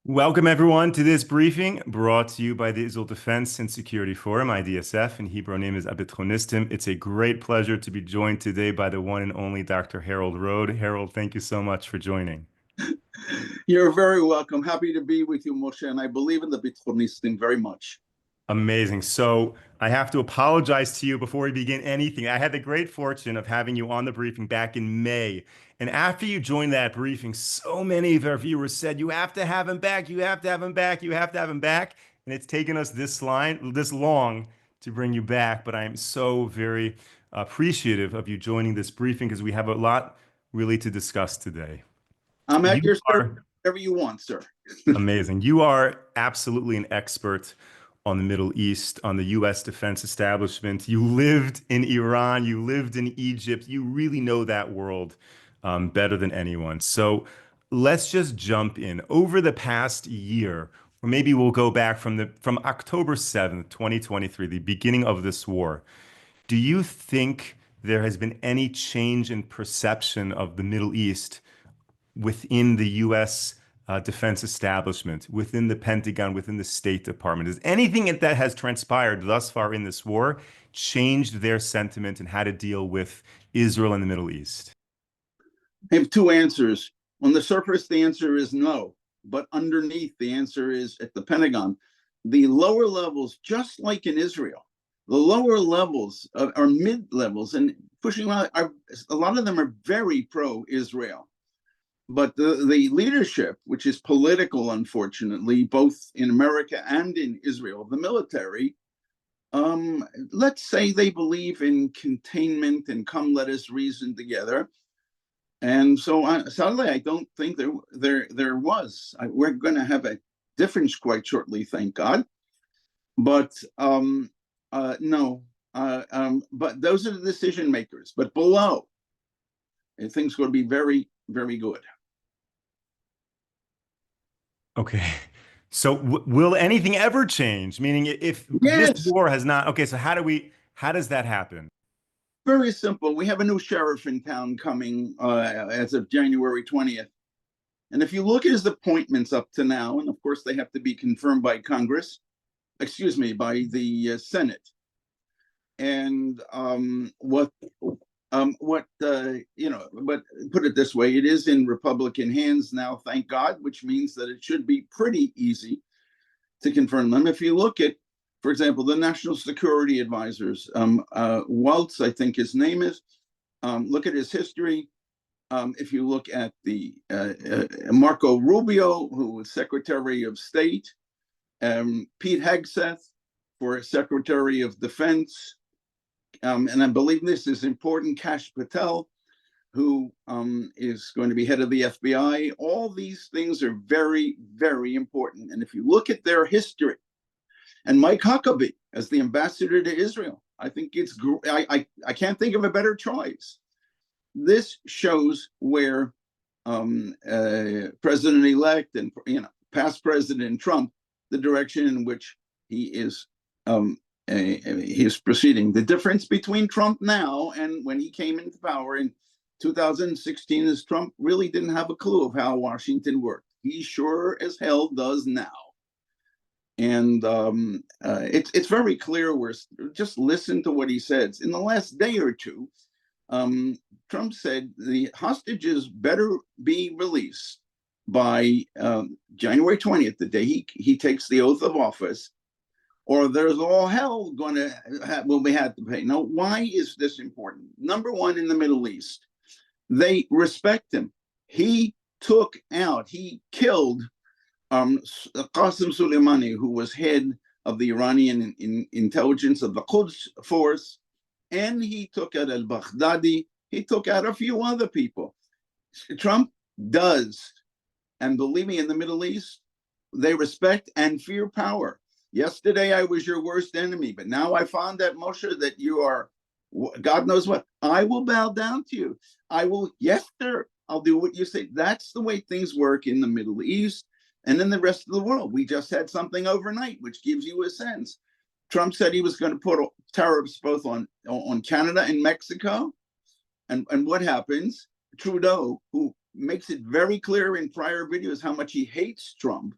Welcome, everyone, to this briefing brought to you by the Israel Defense and Security Forum, IDSF. In Hebrew name is Abitronistim. It's a great pleasure to be joined today by the one and only Dr. Harold Rhode. Harold, thank you so much for joining. You're very welcome. Happy to be with you, Moshe, and I believe in the Bitcoinism very much. Amazing. So I have to apologize to you before we begin anything. I had the great fortune of having you on the briefing back in May. And after you joined that briefing, so many of our viewers said, you have to have him back, you have to have him back, you have to have him back. And it's taken us this long to bring you back. But I am so very appreciative of you joining this briefing because we have a lot really to discuss today. I'm at You your service are whatever you want, sir. amazing. You are absolutely an expert on the Middle East, on the U.S. defense establishment. You lived in Iran, you lived in Egypt. You really know that world better than anyone. So let's just jump in. Over the past year, or maybe we'll go back from October 7th, 2023, the beginning of this war. Do you think there has been any change in perception of the Middle East within the U.S. Defense establishment, within the Pentagon, within the State Department? Has anything that has transpired thus far in this war changed their sentiment and how to deal with Israel and the Middle East? I have two answers. On the surface, the answer is no, but underneath, the answer is at the Pentagon. The lower levels, just like in Israel, the lower levels are mid levels, and pushing out, a lot of them are very pro-Israel. But the leadership, which is political, unfortunately, both in America and in Israel, the military, let's say they believe in containment and come let us reason together. And so, sadly, I don't think there was. We're going to have a difference quite shortly, thank God. But no, but those are the decision makers. But below, things going to be very, very good. Okay. So will anything ever change? Meaning if this Yes, war has not, okay, so how does that happen? very simple. We have a new sheriff in town coming as of January 20th. And if you look at his appointments up to now, and of course they have to be confirmed by Congress, excuse me, by the Senate. And but put it this way, it is in Republican hands now, thank God, which means that it should be pretty easy to confirm them. If you look at, for example, the national security advisors, Waltz, I think his name is, look at his history. If you look at the Marco Rubio, who was Secretary of State, Pete Hegseth for Secretary of Defense, and I believe this is important, Kash Patel, who is going to be head of the FBI. All these things are very, very important. And if you look at their history, and Mike Huckabee as the ambassador to Israel, I think it's I can't think of a better choice. This shows where President-elect and past President Trump, the direction in which he is proceeding. The difference between Trump now and when he came into power in 2016 is Trump really didn't have a clue of how Washington worked. He sure as hell does now. And it's very clear. Just listen to what he says. In the last day or two, Trump said the hostages better be released by January 20th, the day he takes the oath of office, or there's all hell going to will be had to pay. Now, why is this important? Number one, in the Middle East, they respect him. He killed Qasem Soleimani, who was head of the Iranian intelligence of the Quds force, and he took out al-Baghdadi. He took out a few other people. Trump does, and believe me, in the Middle East, they respect and fear power. Yesterday, I was your worst enemy, but now I found out, Moshe, that you are, God knows what. I will bow down to you. I will, yes, sir, I'll do what you say. That's the way things work in the Middle East and in the rest of the world. We just had something overnight, which gives you a sense. Trump said he was going to put tariffs both on Canada and Mexico. And what happens? Trudeau, who makes it very clear in prior videos how much he hates Trump,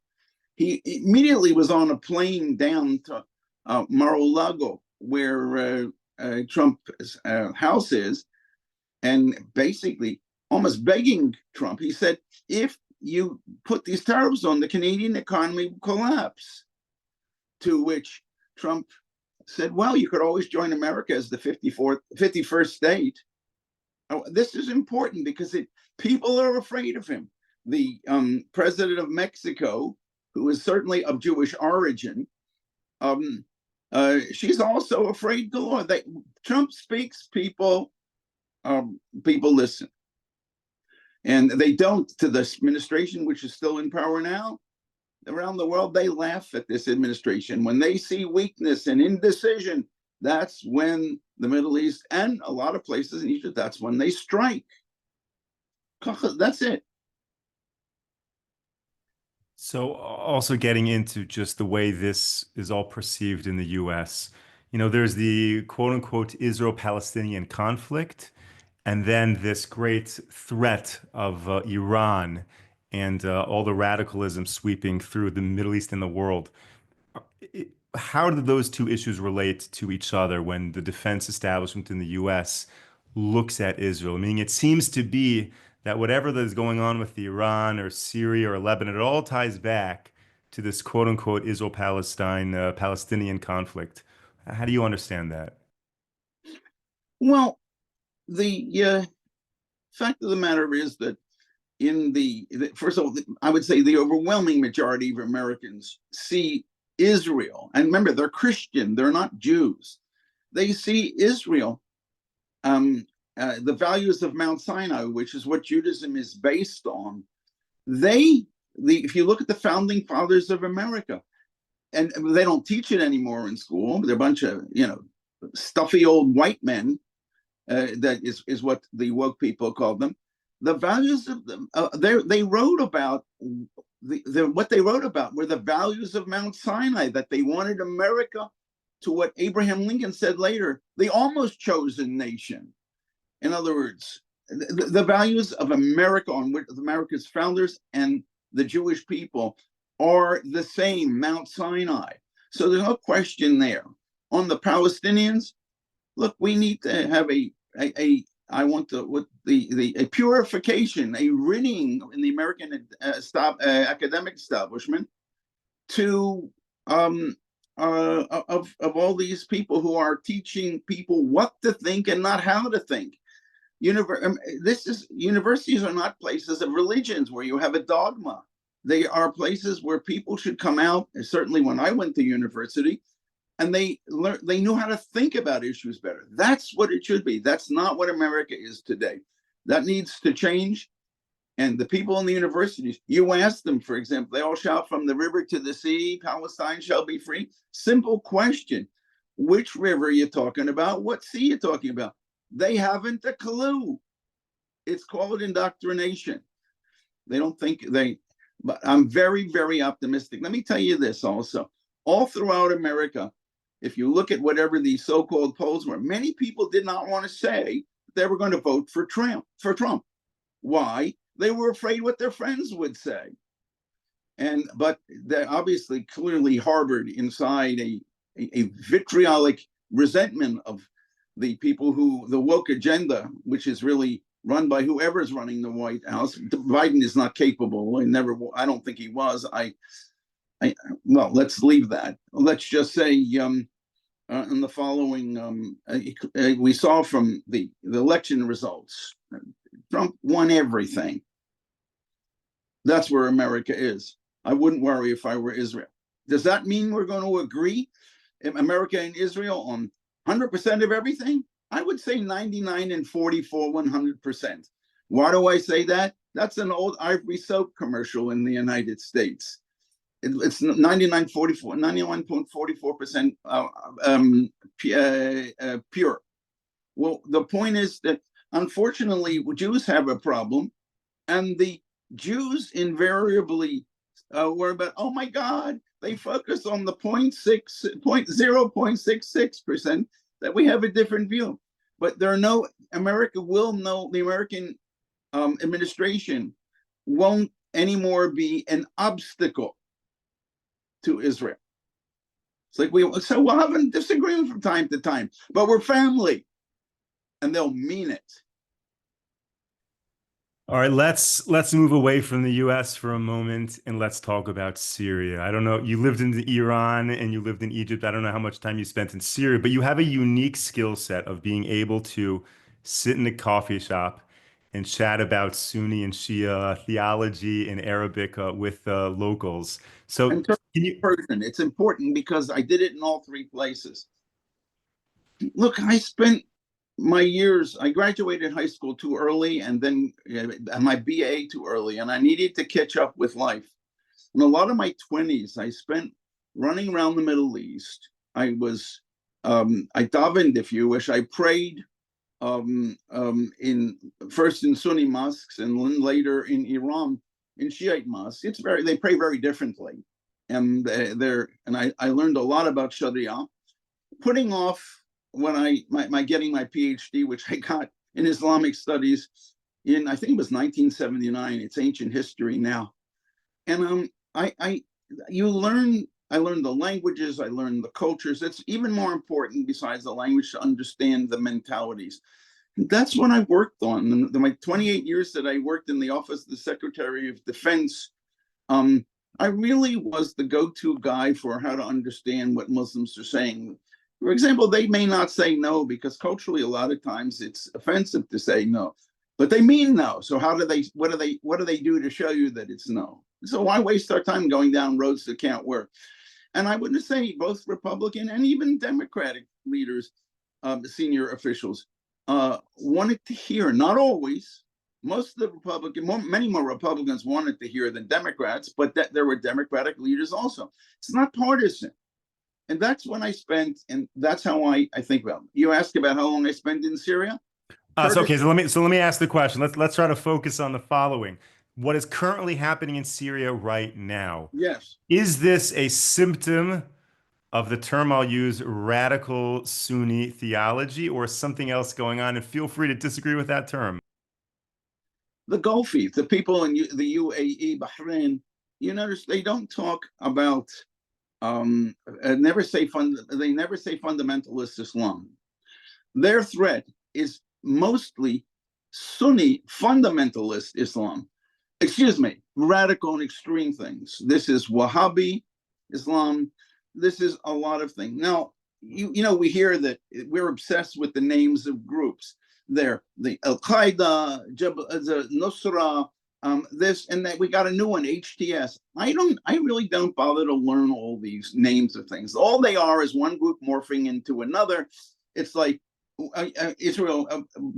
He immediately was on a plane down to Mar-a-Lago, where Trump's house is, and basically almost begging Trump. He said, if you put these tariffs on, the Canadian economy will collapse. To which Trump said, well, you could always join America as the 51st state. This is important because people are afraid of him. The president of Mexico, who is certainly of Jewish origin, she's also afraid galore. Trump speaks, people listen. And they don't to this administration, which is still in power now. Around the world, they laugh at this administration. When they see weakness and indecision, that's when the Middle East and a lot of places in Egypt, that's when they strike. That's it. So also getting into just the way this is all perceived in the US, there's the quote unquote Israel-Palestinian conflict, and then this great threat of Iran and all the radicalism sweeping through the Middle East and the world. How do those two issues relate to each other when the defense establishment in the US looks at Israel? I mean, it seems to be that whatever that is going on with Iran or Syria or Lebanon, it all ties back to this quote unquote Palestinian conflict. How do you understand that? Well, the fact of the matter is that first of all, I would say the overwhelming majority of Americans see Israel, and remember, they're Christian, they're not Jews. They see Israel, the values of Mount Sinai, which is what Judaism is based on. If you look at the founding fathers of America, and they don't teach it anymore in school, they're a bunch of stuffy old white men. That is what the woke people call them. The values of them, they wrote about what they wrote about were the values of Mount Sinai, that they wanted America to what Abraham Lincoln said later, the almost chosen nation. In other words, the values of America, on which America's founders and the Jewish people are the same, Mount Sinai. So there's no question there. On the Palestinians, look, we need to have a purification, a ridding in the American academic establishment to of all these people who are teaching people what to think and not how to think. Universities are not places of religions where you have a dogma. They are places where people should come out. Certainly, when I went to university, and they knew how to think about issues better. That's what it should be. That's not what America is today. That needs to change. And the people in the universities, you ask them, for example, they all shout from the river to the sea, Palestine shall be free. Simple question. Which river are you talking about? What sea are you talking about? They haven't a clue. It's called indoctrination. They don't think but I'm very, very optimistic. Let me tell you this also. All throughout America, if you look at whatever these so-called polls were, many people did not want to say they were going to vote for Trump. Why? They were afraid what their friends would say. But they obviously clearly harbored inside a vitriolic resentment of the people the woke agenda, which is really run by whoever's running the White House. Biden is not capable. I don't think he was. Well, let's leave that. Let's just say in the following, we saw from the election results, Trump won everything. That's where America is. I wouldn't worry if I were Israel. Does that mean we're going to agree, America and Israel, on 100% of everything? I would say 99 and 44, 100%. Why do I say that? That's an old Ivory Soap commercial in the United States. It's 91.44% pure. Well, the point is that unfortunately, Jews have a problem, and the Jews invariably were about, oh my God, they focus on the 0.66% that we have a different view. But the American administration won't anymore be an obstacle to Israel. It's like we'll have a disagreement from time to time, but we're family, and they'll mean it. All right, let's move away from the US for a moment and let's talk about Syria. I don't know, you lived in Iran and you lived in Egypt. I don't know how much time you spent in Syria, but you have a unique skill set of being able to sit in a coffee shop and chat about Sunni and Shia theology and Arabic with locals. So, And can you? Persian, it's important because I did it in all three places. Look, I spent my years, I graduated high school too early and then my BA too early, and I needed to catch up with life. And a lot of my 20s, I spent running around the Middle East. I davened, if you wish. I prayed in first in Sunni mosques and then later in Iran in Shiite mosques. They pray very differently, and I learned a lot about Sharia. Putting off when my getting my PhD, which I got in Islamic studies in, I think it was 1979. It's ancient history now, and I learned the languages, I learned the cultures. It's even more important, besides the language, to understand the mentalities. That's what I worked on. My 28 years that I worked in the office of the Secretary of Defense, I really was the go-to guy for how to understand what Muslims are saying. For example, they may not say no because culturally, a lot of times it's offensive to say no, but they mean no. So what do they do to show you that it's no? So why waste our time going down roads that can't work? And I wouldn't say both Republican and even Democratic leaders, senior officials, wanted to hear, not always, most of the many more Republicans wanted to hear than Democrats, but that there were Democratic leaders also. It's not partisan. And that's when I spent, and that's how I think about it. You ask about how long I spent in Syria? Okay, so let me ask the question. Let's try to focus on the following. What is currently happening in Syria right now? Yes. Is this a symptom of the term I'll use, radical Sunni theology, or something else going on? And feel free to disagree with that term. The Gulfies, the people in the UAE, Bahrain, you notice they don't talk about they never say fundamentalist Islam. Their threat is mostly Sunni fundamentalist Islam. Excuse me, radical and extreme things. This is Wahhabi Islam. This is a lot of things. Now, we hear that we're obsessed with the names of groups. There, the Al Qaeda, the Nusra, this and that. We got a new one, HTS. I really don't bother to learn all these names of things. All they are is one group morphing into another. It's like Israel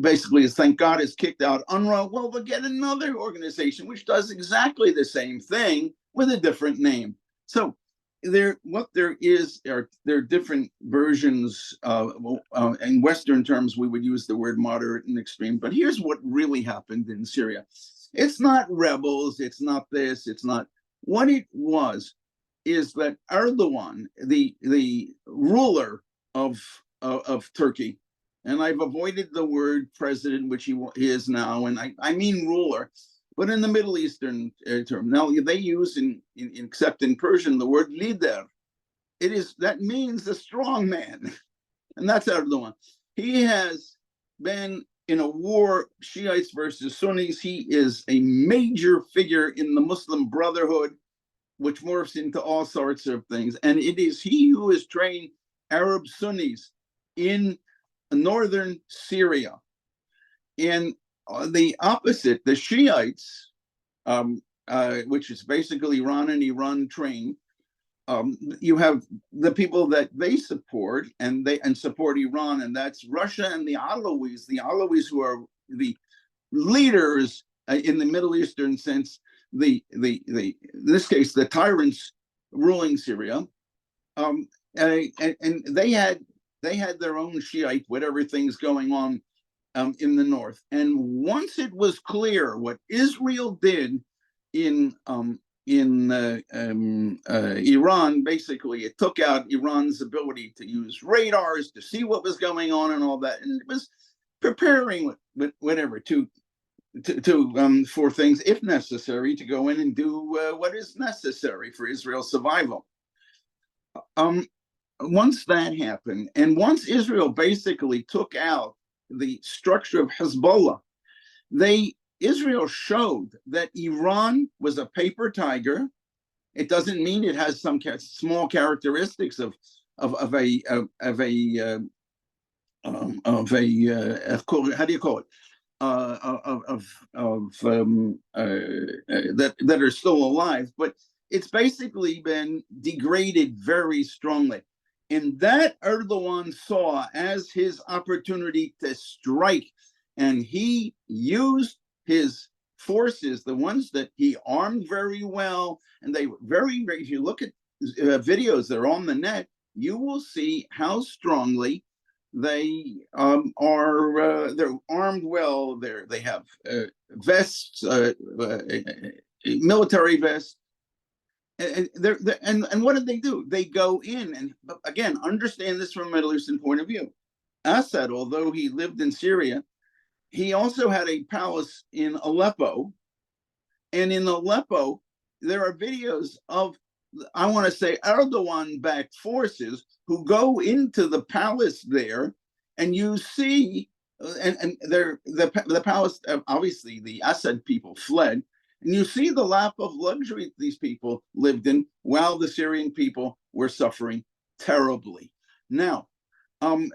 basically, thank God, has kicked out UNRWA. Well, they'll get another organization which does exactly the same thing with a different name. So there are different versions. In Western terms, we would use the word moderate and extreme. But here's what really happened in Syria. It's not rebels. It's not this. It's not. What it was is that Erdogan, the ruler of Turkey, and I've avoided the word president, which he is now, and I mean ruler, but in the Middle Eastern term. Now they use except in Persian, the word leader. That means a strong man, and that's Erdogan. He has been in a war, Shiites versus Sunnis. He is a major figure in the Muslim Brotherhood, which morphs into all sorts of things. And it is he who has trained Arab Sunnis in northern Syria. And the opposite, the Shiites, which is basically Iran and Iran trained, you have the people that they support and support Iran, and that's Russia and the Alawis who are the leaders in the Middle Eastern sense, in this case, the tyrants ruling Syria. And they had their own Shiite, whatever things going on in the north. And once it was clear what Israel did in Iran, basically, it took out Iran's ability to use radars to see what was going on and all that, and it was preparing whatever for things, if necessary, to go in and do what is necessary for Israel's survival. Um, Once that happened, and once Israel basically took out the structure of Hezbollah, they Israel showed that Iran was a paper tiger. It doesn't mean it has some small characteristics of a how do you call it, that are still alive, but it's basically been degraded very strongly. And that Erdogan saw as his opportunity to strike, and he used his forces, the ones that he armed very well, and they were very. If you look at videos that are on the net, you will see how strongly they are. They're armed well. They have vests, military vests, and what did they do? They go in and again understand this from a Middle Eastern point of view. Assad, although he lived in Syria, he also had a palace in Aleppo, and in Aleppo there are videos of, I want to say, Erdogan-backed forces who go into the palace there, and you see, and the palace. Obviously, the Assad people fled, and you see the lap of luxury these people lived in, while the Syrian people were suffering terribly. Now,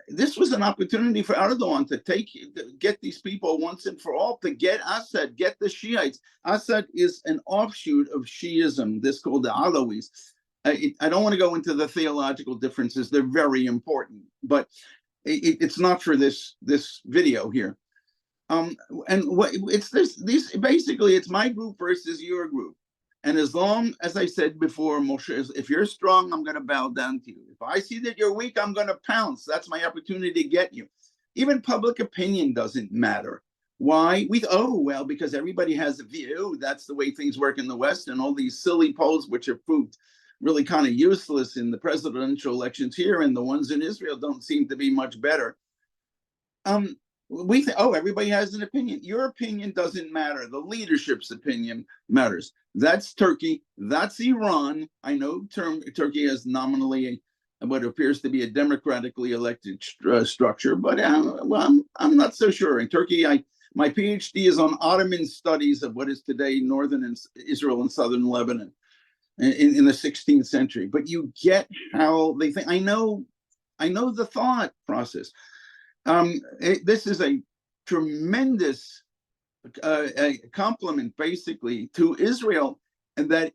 this was an opportunity for Erdogan to get these people once and for all, to get Assad, get the Shiites. Assad is an offshoot of Shiism, this called the Alawis. I don't want to go into the theological differences; they're very important, but it's not for this video here. And what it's this basically, it's my group versus your group. And as long as I said before, Moshe, if you're strong, I'm going to bow down to you. If I see that you're weak, I'm going to pounce. That's my opportunity to get you. Even public opinion doesn't matter. Why? Well, because everybody has a view. That's the way things work in the West, and all these silly polls, which have proved really kind of useless in the presidential elections here, and the ones in Israel don't seem to be much better. We think, everybody has an opinion. Your opinion doesn't matter. The leadership's opinion matters. That's Turkey. That's Iran. I know Turkey has nominally what appears to be a democratically elected structure, but well, I'm not so sure. In Turkey, my PhD is on Ottoman studies of what is today northern Israel and southern Lebanon in the 16th century. But you get how they think. I know the thought process. This is a tremendous compliment, basically, to Israel, and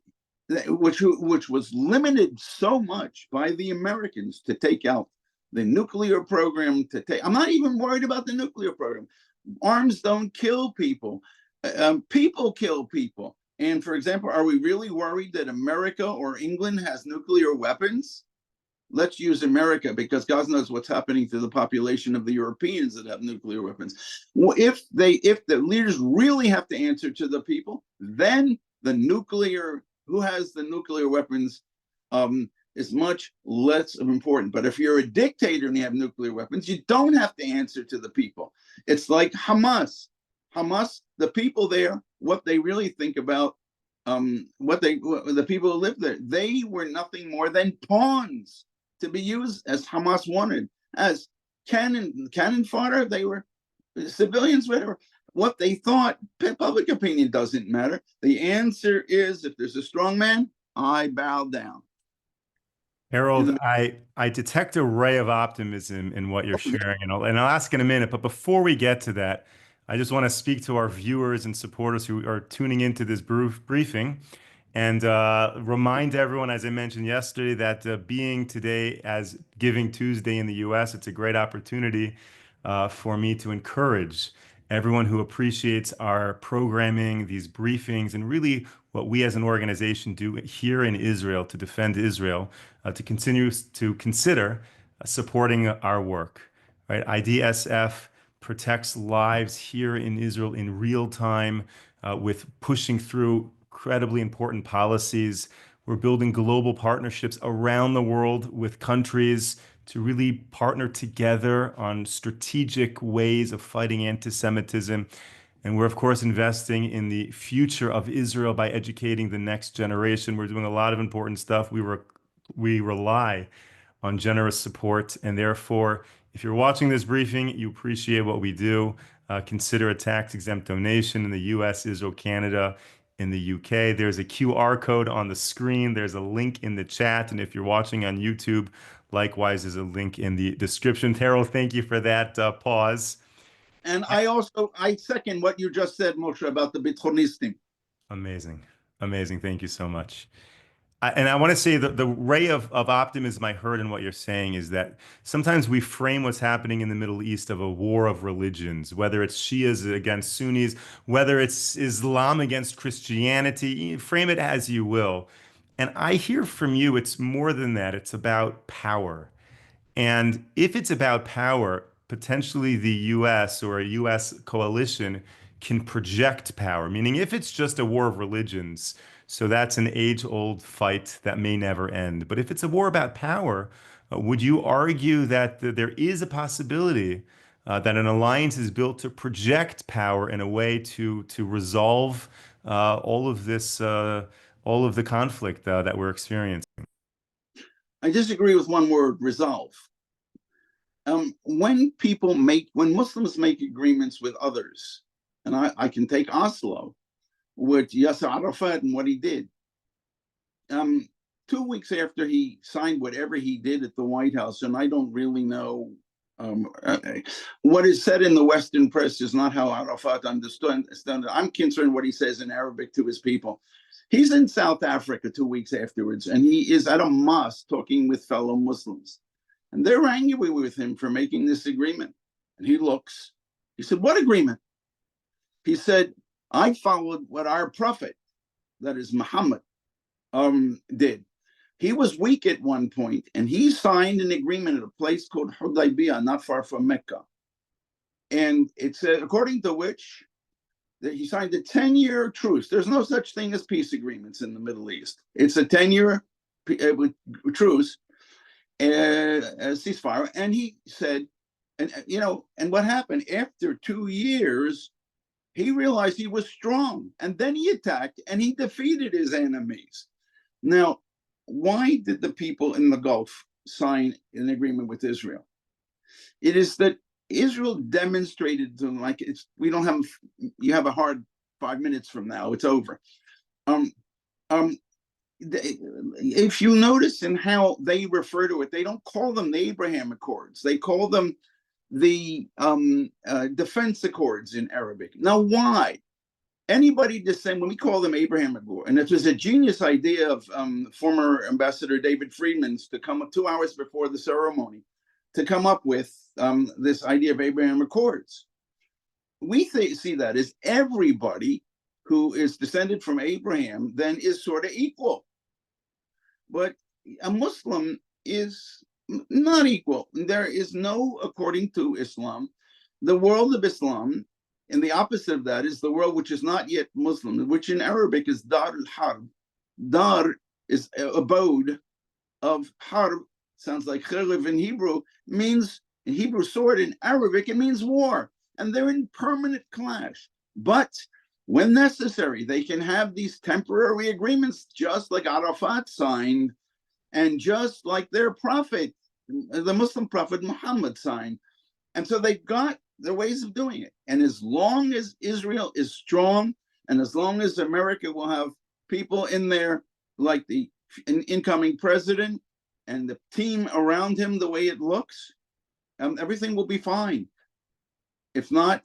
which was limited so much by the Americans to take out the nuclear program. I'm not even worried about the nuclear program. Arms don't kill people. People kill people. And for example, are we really worried that America or England has nuclear weapons? Let's use America, because God knows what's happening to the population of the Europeans that have nuclear weapons. Well, if the leaders really have to answer to the people, then who has the nuclear weapons is much less important. But if you're a dictator and you have nuclear weapons, you don't have to answer to the people. It's like Hamas. The people there, what they really think about, the people who live there, they were nothing more than pawns to be used as Hamas wanted, as cannon fodder. They were civilians, whatever. What they thought, public opinion doesn't matter. The answer is, if there's a strong man, I bow down. Harold, I detect a ray of optimism in what you're sharing, and I'll ask in a minute. But before we get to that, I just want to speak to our viewers and supporters who are tuning into this briefing, and remind everyone, as I mentioned yesterday, that being today as Giving Tuesday in the U.S., it's a great opportunity for me to encourage everyone who appreciates our programming, these briefings, and really what we as an organization do here in Israel to defend Israel, to continue to consider supporting our work. Right? IDSF protects lives here in Israel in real time, with pushing through incredibly important policies. We're building global partnerships around the world with countries to really partner together on strategic ways of fighting anti-Semitism. And we're, of course, investing in the future of Israel by educating the next generation. We're doing a lot of important stuff. We were We rely on generous support, and therefore, if you're watching this briefing, you appreciate what we do, consider a tax-exempt donation in the US, Israel, Canada, in the UK. There's a QR code on the screen. There's a link in the chat. And if you're watching on YouTube, likewise, there's a link in the description. Terrell, thank you for that pause. And I second what you just said, Moshe, about the Bitonistim. Amazing. Amazing. Thank you so much. And I want to say that the ray of optimism I heard in what you're saying is that sometimes we frame what's happening in the Middle East of a war of religions, whether it's Shias against Sunnis, whether it's Islam against Christianity, frame it as you will. And I hear from you, it's more than that. It's about power. And if it's about power, potentially the US or a US coalition can project power, meaning if it's just a war of religions, so that's an age-old fight that may never end. But if it's a war about power, would you argue that there is a possibility that an alliance is built to project power in a way to resolve all of this, all of the conflict that we're experiencing? I disagree with one word: resolve. When Muslims make agreements with others, and I can take Oslo with Yasser Arafat and what he did. 2 weeks after he signed whatever he did at the White House, and I don't really know what is said in the Western press is not how Arafat understood it. I'm concerned what he says in Arabic to his people. He's in South Africa 2 weeks afterwards, and he is at a mosque talking with fellow Muslims. And they're angry with him for making this agreement. And he looks, he said, "What agreement?" He said, "I followed what our prophet, that is Muhammad, did. He was weak at one point, and he signed an agreement at a place called Hudaybiyah, not far from Mecca. And it said, according to which, that he signed a 10-year truce. There's no such thing as peace agreements in the Middle East. It's a 10-year truce, ceasefire." And he said, and what happened? After 2 years, he realized he was strong, and then he attacked and he defeated his enemies. Now, why did the people in the Gulf sign an agreement with Israel? It is that Israel demonstrated to them, like, you have a hard 5 minutes from now, it's over. If you notice in how they refer to it, they don't call them the Abraham Accords. They call them the defense accords in Arabic. Now, why? Anybody just saying, when we call them Abraham Accords, and it was a genius idea of former Ambassador David Friedman's to come up 2 hours before the ceremony to come up with this idea of Abraham Accords. We see that as everybody who is descended from Abraham then is sort of equal. But a Muslim is not equal. There is no, according to Islam, the world of Islam, and the opposite of that is the world which is not yet Muslim, which in Arabic is Dar al-Harb. Dar is abode of Harb, sounds like Khaliv in Hebrew, means, in Hebrew sword, in Arabic it means war. And they're in permanent clash. But when necessary, they can have these temporary agreements, just like Arafat signed, and just like their prophet, the Muslim prophet Muhammad, signed. And so they've got their ways of doing it. And as long as Israel is strong, and as long as America will have people in there like the incoming president and the team around him the way it looks, everything will be fine. If not,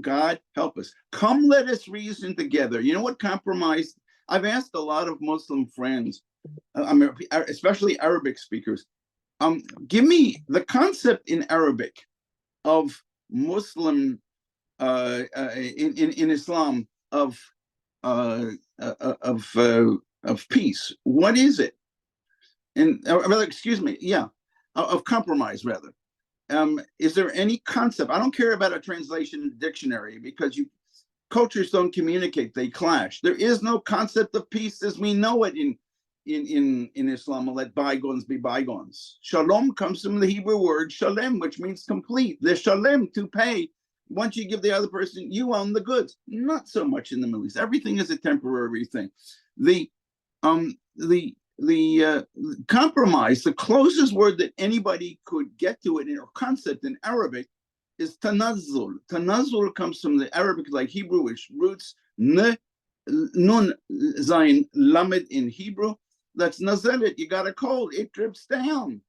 God help us. Come, let us reason together. You know what compromise? I've asked a lot of Muslim friends, especially Arabic speakers, give me the concept in Arabic of Muslim in Islam of peace. What is it? And rather, excuse me, yeah, of compromise rather. Is there any concept? I don't care about a translation in the dictionary, because cultures don't communicate; they clash. There is no concept of peace as we know it in Islam. Let bygones be bygones. Shalom comes from the Hebrew word shalem, which means complete. The shalem, to pay. Once you give the other person, you own the goods. Not so much in the Middle East. Everything is a temporary thing. The compromise, the closest word that anybody could get to it in or concept in Arabic is tanazzul. Tanazzul comes from the Arabic, like Hebrew, which roots nun zayin lamed in Hebrew. That's nazalet. You got a cold, it drips down.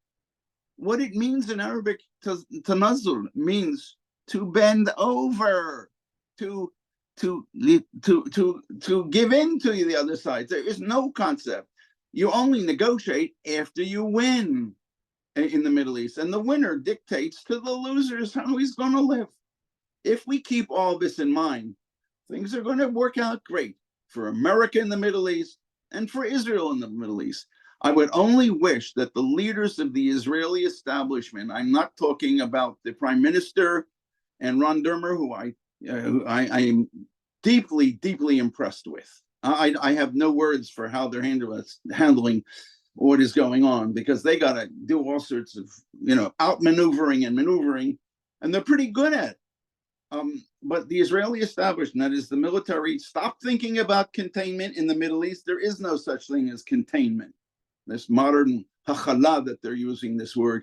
What it means in Arabic, tanazzul, means to bend over, to to to give in to the other side. There is no concept. You only negotiate after you win in the Middle East, and the winner dictates to the losers how he's going to live. If we keep all this in mind, things are going to work out great for America in the Middle East and for Israel in the Middle East. I would only wish that the leaders of the Israeli establishment, I'm not talking about the prime minister and Ron Dermer, who I am deeply, deeply impressed with. I have no words for how they're handling what is going on, because they got to do all sorts of, outmaneuvering and maneuvering, and they're pretty good at it. But the Israeli establishment, that is the military, stop thinking about containment in the Middle East. There is no such thing as containment. This modern hachala that they're using this word.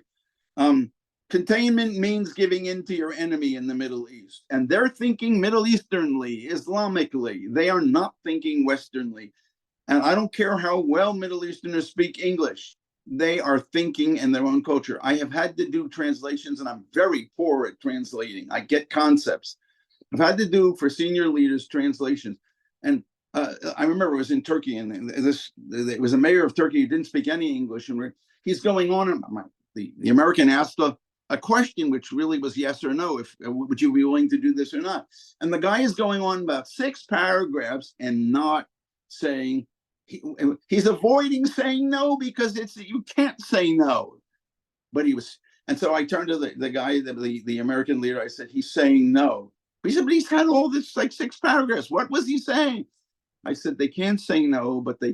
Containment means giving in to your enemy in the Middle East. And they're thinking Middle Easternly, Islamically. They are not thinking Westernly. And I don't care how well Middle Easterners speak English. They are thinking in their own culture. I have had to do translations, and I'm very poor at translating. I get concepts. I've had to do for senior leaders translations. And I remember I was in Turkey, and it was a mayor of Turkey who didn't speak any English. And he's going on, and the American asked a question which really was yes or no, if would you be willing to do this or not? And the guy is going on about 6 paragraphs and not saying, he's avoiding saying no, because you can't say no. But he was, and so I turned to the guy, the American leader. I said, he's saying no. He said, but he's had all this, like 6 paragraphs. What was he saying? I said, they can't say no, but they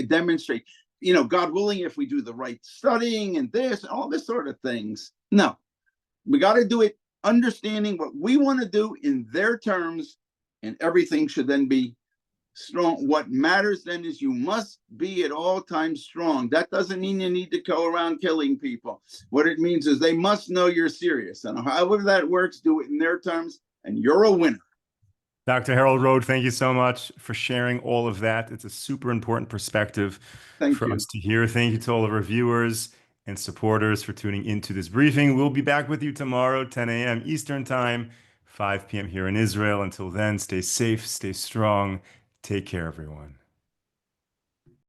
demonstrate, God willing, if we do the right studying and this, all this sort of things. No, we got to do it understanding what we want to do in their terms, and everything should then be strong. What matters then is you must be at all times strong. That doesn't mean you need to go around killing people. What it means is they must know you're serious. And however that works, do it in their terms, and you're a winner. Dr. Harold Rhode, thank you so much for sharing all of that. It's a super important perspective Thank for you. us to hear. Thank you to all of our viewers and supporters for tuning into this briefing. We'll be back with you tomorrow, 10 a.m. Eastern Time, 5 p.m. here in Israel. Until then, stay safe, stay strong. Take care, everyone.